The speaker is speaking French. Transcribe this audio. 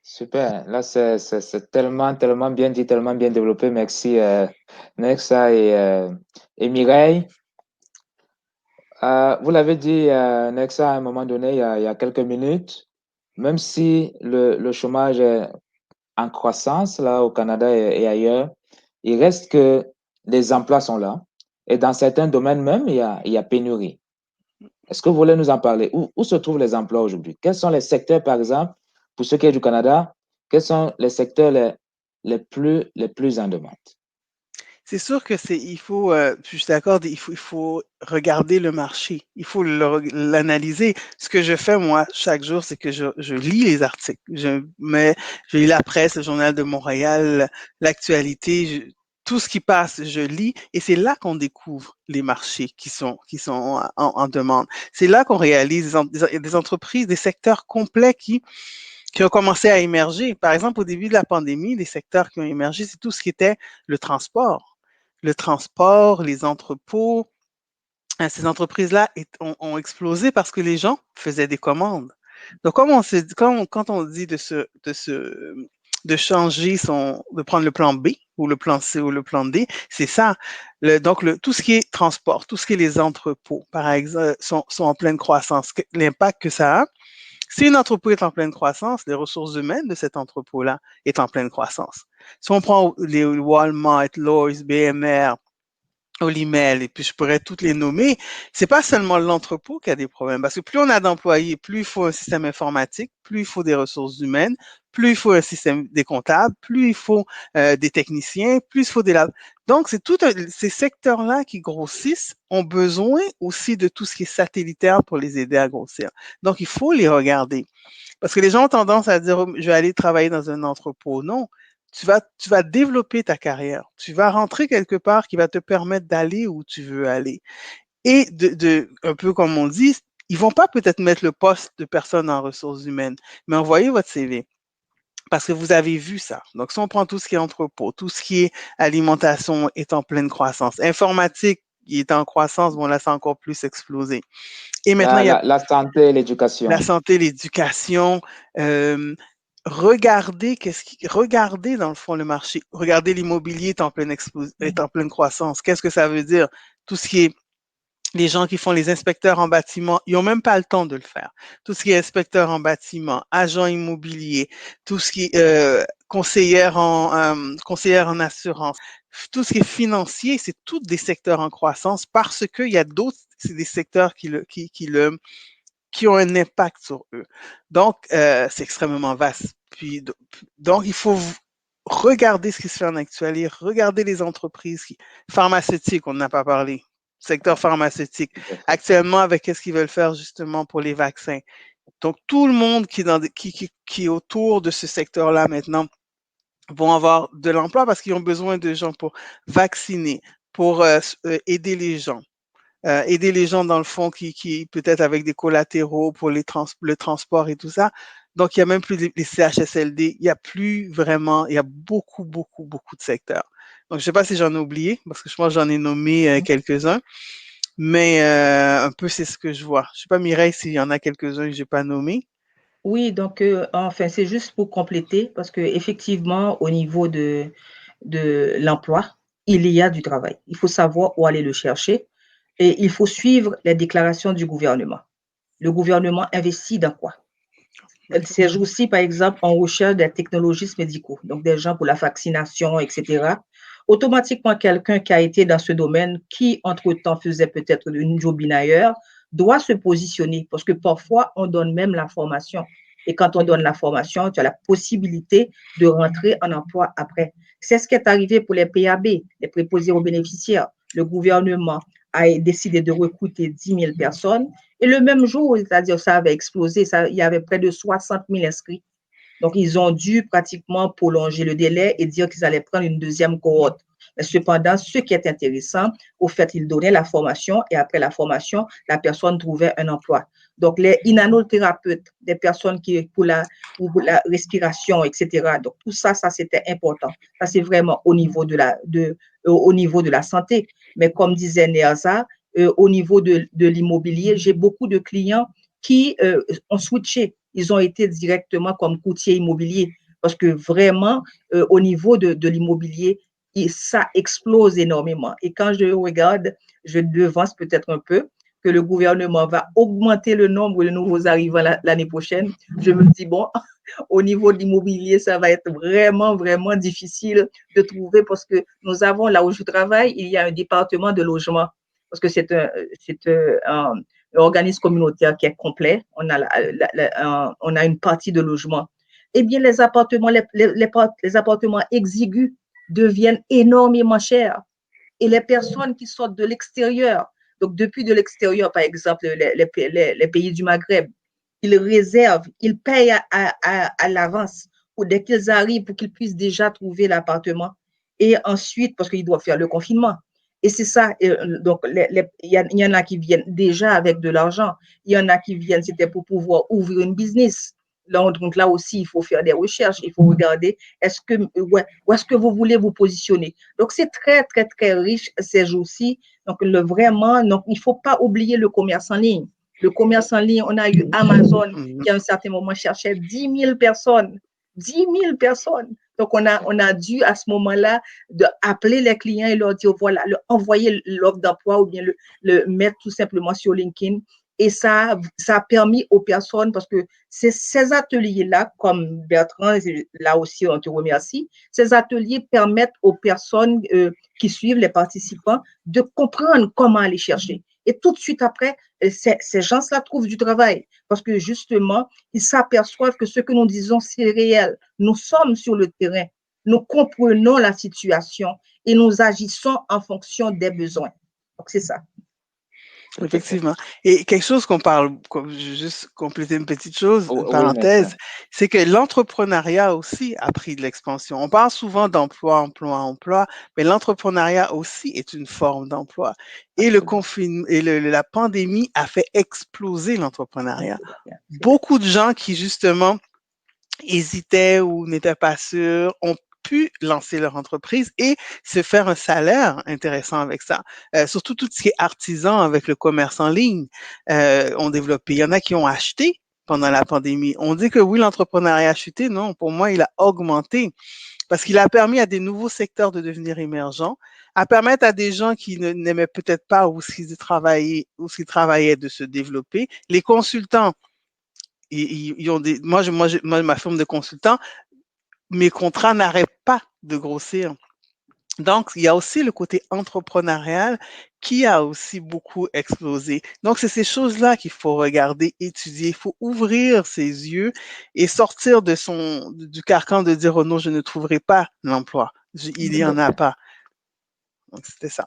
Super. Là, c'est tellement, tellement bien dit, tellement bien développé. Merci, Nexa et Mireille. Vous l'avez dit, Nexa, à un moment donné, il y a quelques minutes, même si le chômage est en croissance là au Canada et ailleurs, il reste que les emplois sont là. Et dans certains domaines même, il y a pénurie. Est-ce que vous voulez nous en parler? Où se trouvent les emplois aujourd'hui? Quels sont les secteurs, par exemple, pour ceux qui sont du Canada, quels sont les secteurs les plus en demande? C'est sûr que il faut, je suis d'accord, il faut regarder le marché, il faut l'analyser. Ce que je fais, moi, chaque jour, c'est que je lis les articles. Je lis la presse, le Journal de Montréal, l'actualité, tout ce qui passe, je lis, et c'est là qu'on découvre les marchés qui sont en demande. C'est là qu'on réalise des entreprises, des secteurs complets qui ont commencé à émerger. Par exemple, au début de la pandémie, les secteurs qui ont émergé, c'est tout ce qui était le transport. Le transport, les entrepôts, ces entreprises-là ont explosé parce que les gens faisaient des commandes. Donc, quand on dit de changer de prendre le plan B ou le plan C ou le plan D, c'est ça. Donc, tout ce qui est transport, tout ce qui est les entrepôts, par exemple, sont en pleine croissance. L'impact que ça a, si un entrepôt est en pleine croissance, les ressources humaines de cet entrepôt-là est en pleine croissance. Si on prend les Walmart, Lowe's, BMR, Olimel, et puis je pourrais toutes les nommer, c'est pas seulement l'entrepôt qui a des problèmes, parce que plus on a d'employés, plus il faut un système informatique, plus il faut des ressources humaines, plus il faut un système des comptables, plus il faut des techniciens, plus il faut des labs. Donc, ces secteurs-là qui grossissent ont besoin aussi de tout ce qui est satellitaire pour les aider à grossir. Donc, il faut les regarder. Parce que les gens ont tendance à dire, oh, je vais aller travailler dans un entrepôt. Non, tu vas développer ta carrière. Tu vas rentrer quelque part qui va te permettre d'aller où tu veux aller. Et un peu comme on dit, ils vont pas peut-être mettre le poste de personne en ressources humaines, mais envoyez votre CV. Parce que vous avez vu ça. Donc, si on prend tout ce qui est entrepôt, tout ce qui est alimentation est en pleine croissance. Informatique, il est en croissance, bon là, c'est encore plus explosé. Et maintenant, il y a La santé et la l'éducation. santé, l'éducation, euh, regardez dans le fond le marché. Regardez l'immobilier est en pleine croissance. Qu'est-ce que ça veut dire? Tout ce qui est les gens qui font les inspecteurs en bâtiment, ils n'ont même pas le temps de le faire. Tout ce qui est inspecteur en bâtiment, agent immobilier, tout ce qui est conseillère en assurance, tout ce qui est financier, c'est tous des secteurs en croissance parce qu'il y a d'autres, c'est des secteurs qui ont un impact sur eux. Donc, c'est extrêmement vaste. Donc, il faut regarder ce qui se fait en actualité, regarder les entreprises pharmaceutiques, on n'a pas parlé, secteur pharmaceutique, Tout à fait. actuellement avec ce qu'ils veulent faire justement pour les vaccins. Donc, tout le monde qui est autour de ce secteur-là maintenant vont avoir de l'emploi parce qu'ils ont besoin de gens pour vacciner, pour aider les gens. Aider les gens dans le fond qui peut-être avec des collatéraux pour le transport et tout ça. Donc, il n'y a même plus les CHSLD, il n'y a plus vraiment, il y a beaucoup, beaucoup, beaucoup de secteurs. Donc, je ne sais pas si j'en ai oublié, parce que je pense que j'en ai nommé quelques-uns, mais un peu c'est ce que je vois. Je ne sais pas, Mireille, s'il y en a quelques-uns que je n'ai pas nommés. Oui, donc enfin, c'est juste pour compléter, parce que effectivement, au niveau de l'emploi, il y a du travail. Il faut savoir où aller le chercher et il faut suivre les déclarations du gouvernement. Le gouvernement investit dans quoi? Ces jours-ci, par exemple, on recherche des technologistes médicaux, donc des gens pour la vaccination, etc. Automatiquement, quelqu'un qui a été dans ce domaine, qui entre-temps faisait peut-être une jobine ailleurs, doit se positionner parce que parfois, on donne même la formation. Et quand on donne la formation, tu as la possibilité de rentrer en emploi après. C'est ce qui est arrivé pour les PAB, les préposés aux bénéficiaires. Le gouvernement a décidé de recruter 10 000 personnes et le même jour, c'est-à-dire ça avait explosé, il y avait près de 60 000 inscrits. Donc, ils ont dû pratiquement prolonger le délai et dire qu'ils allaient prendre une deuxième cohorte. Mais cependant, ce qui est intéressant, au fait, ils donnaient la formation et après la formation, la personne trouvait un emploi. Donc, les inanothérapeutes, des personnes qui, pour la respiration, etc. Donc, tout ça, ça, c'était important. Ça, c'est vraiment au niveau de la santé. Mais comme disait Nerza, au niveau de l'immobilier, j'ai beaucoup de clients qui ont switché ils ont été directement comme courtiers immobiliers parce que vraiment, au niveau de l'immobilier, ça explose énormément. Et quand je regarde, je devance peut-être un peu que le gouvernement va augmenter le nombre de nouveaux arrivants l'année prochaine. Je me dis, bon, au niveau de l'immobilier, ça va être vraiment, vraiment difficile de trouver parce que nous avons, là où je travaille, il y a un département de logement parce que c'est un organisme communautaire qui est complet. On a une partie de logement. Eh bien, les appartements exigus deviennent énormément chers. Et les personnes qui sortent de l'extérieur, donc depuis de l'extérieur, par exemple, les pays du Maghreb, ils réservent, ils payent à l'avance pour dès qu'ils arrivent, pour qu'ils puissent déjà trouver l'appartement. Et ensuite, parce qu'ils doivent faire le confinement. Et c'est ça, donc il y en a qui viennent déjà avec de l'argent, il y en a qui viennent, c'était pour pouvoir ouvrir une business. Donc là aussi, il faut faire des recherches, il faut regarder où est-ce que vous voulez vous positionner. Donc c'est très, très, très riche ces jours-ci. Donc vraiment, donc, il ne faut pas oublier le commerce en ligne. Le commerce en ligne, on a eu Amazon qui à un certain moment cherchait 10 000 personnes. 10 000 personnes. Donc, on a dû à ce moment-là appeler les clients et leur dire, voilà, envoyer l'offre d'emploi ou bien le mettre tout simplement sur LinkedIn. Et ça a permis aux personnes, parce que ces ateliers-là, comme Bertrand, là aussi on te remercie, ces ateliers permettent aux personnes qui suivent les participants de comprendre comment aller chercher. Et tout de suite après, ces gens-là trouvent du travail parce que justement, ils s'aperçoivent que ce que nous disons, c'est réel. Nous sommes sur le terrain, nous comprenons la situation et nous agissons en fonction des besoins. Donc, c'est ça. Effectivement. Et quelque chose qu'on parle, je vais juste compléter une petite chose, une parenthèse, c'est que l'entrepreneuriat aussi a pris de l'expansion. On parle souvent d'emploi, mais l'entrepreneuriat aussi est une forme d'emploi. Et le confinement et la pandémie a fait exploser l'entrepreneuriat. Beaucoup de gens qui justement hésitaient ou n'étaient pas sûrs ont pu lancer leur entreprise et se faire un salaire intéressant avec ça. Surtout tout ce qui est artisan avec le commerce en ligne ont développé. Il y en a qui ont acheté pendant la pandémie. On dit que oui, l'entrepreneuriat a chuté. Non, pour moi, il a augmenté parce qu'il a permis à des nouveaux secteurs de devenir émergents, à permettre à des gens qui n'aimaient peut-être pas où ils travaillaient de se développer. Les consultants, ils ont moi, ma firme de consultants, mes contrats n'arrêtent pas de grossir. Donc, il y a aussi le côté entrepreneurial qui a aussi beaucoup explosé. Donc, c'est ces choses-là qu'il faut regarder, étudier. Il faut ouvrir ses yeux et sortir du carcan de dire, oh non, je ne trouverai pas l'emploi. Il n'y en a pas. Donc, c'était ça.